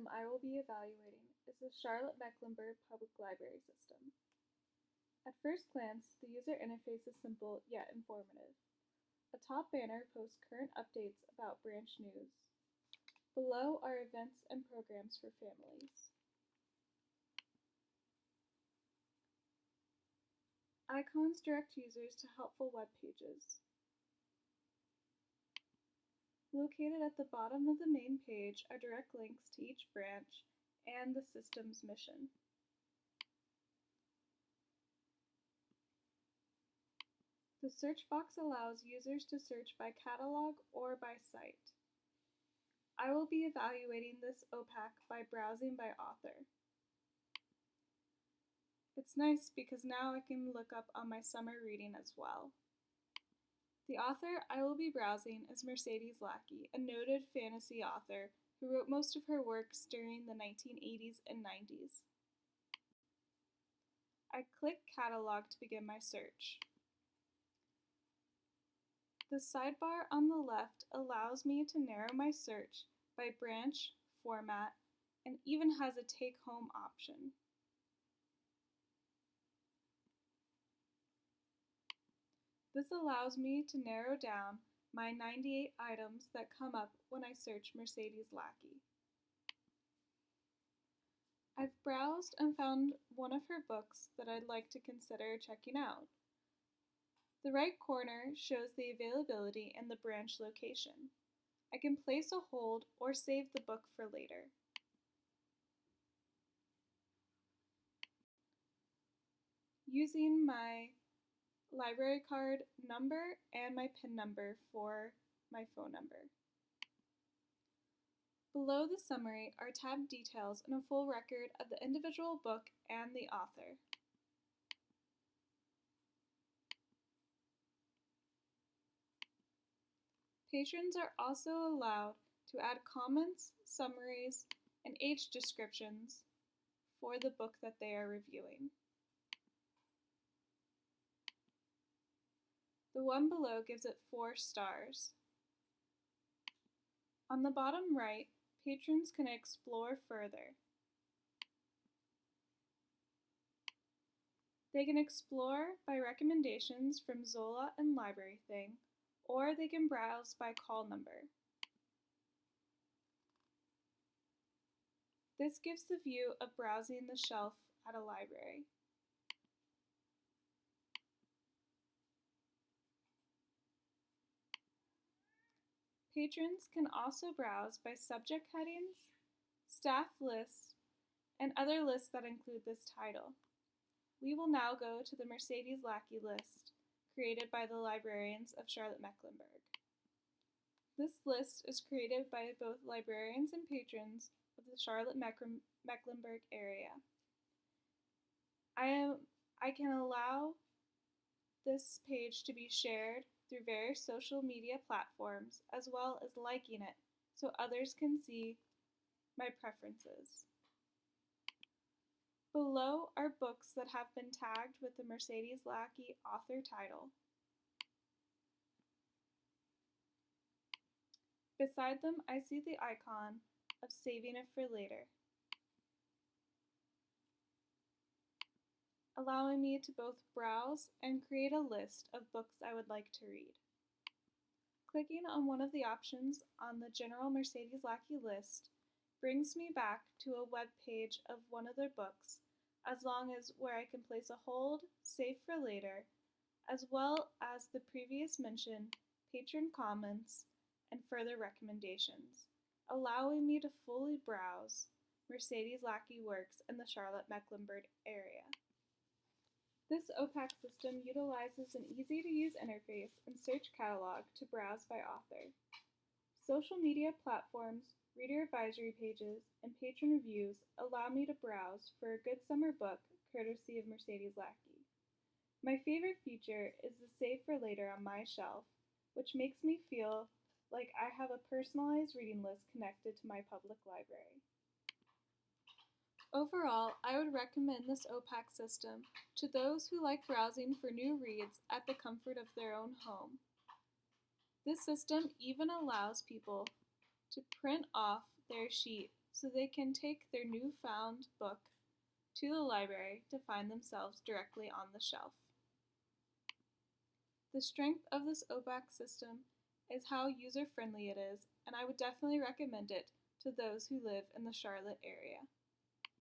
system I will be evaluating is the Charlotte-Mecklenburg Public Library System. At first glance, the user interface is simple yet informative. A top banner posts current updates about branch news. Below are events and programs for families. Icons direct users to helpful web pages. Located at the bottom of the main page are direct links to each branch and the system's mission. The search box allows users to search by catalog or by site. I will be evaluating this OPAC by browsing by author. It's nice because now I can look up on my summer reading as well. The author I will be browsing is Mercedes Lackey, a noted fantasy author who wrote most of her works during the 1980s and 90s. I click Catalog to begin my search. The sidebar on the left allows me to narrow my search by branch, format, and even has a take-home option. This allows me to narrow down my 98 items that come up when I search Mercedes Lackey. I've browsed and found one of her books that I'd like to consider checking out. The right corner shows the availability and the branch location. I can place a hold or save the book for later. Using my library card number and my PIN number for my phone number. Below the summary are tabbed details and a full record of the individual book and the author. Patrons are also allowed to add comments, summaries, and age descriptions for the book that they are reviewing. The one below gives it 4 stars. On the bottom right, patrons can explore further. They can explore by recommendations from Zola and LibraryThing, or they can browse by call number. This gives the view of browsing the shelf at a library. Patrons can also browse by subject headings, staff lists, and other lists that include this title. We will now go to the Mercedes Lackey list created by the librarians of Charlotte-Mecklenburg. This list is created by both librarians and patrons of the Charlotte-Mecklenburg area. I can allow this page to be shared through various social media platforms as well as liking it so others can see my preferences. Below are books that have been tagged with the Mercedes Lackey author title. Beside them, I see the icon of saving it for later, allowing me to both browse and create a list of books I would like to read. Clicking on one of the options on the general Mercedes Lackey list brings me back to a web page of one of their books, as long as where I can place a hold, save for later, as well as the previous mentioned patron comments and further recommendations, allowing me to fully browse Mercedes Lackey works in the Charlotte-Mecklenburg area. This OPAC system utilizes an easy-to-use interface and search catalog to browse by author. Social media platforms, reader advisory pages, and patron reviews allow me to browse for a good summer book courtesy of Mercedes Lackey. My favorite feature is the save for later on my shelf, which makes me feel like I have a personalized reading list connected to my public library. Overall, I would recommend this OPAC system to those who like browsing for new reads at the comfort of their own home. This system even allows people to print off their sheet so they can take their newfound book to the library to find themselves directly on the shelf. The strength of this OBAC system is how user-friendly it is, and I would definitely recommend it to those who live in the Charlotte area.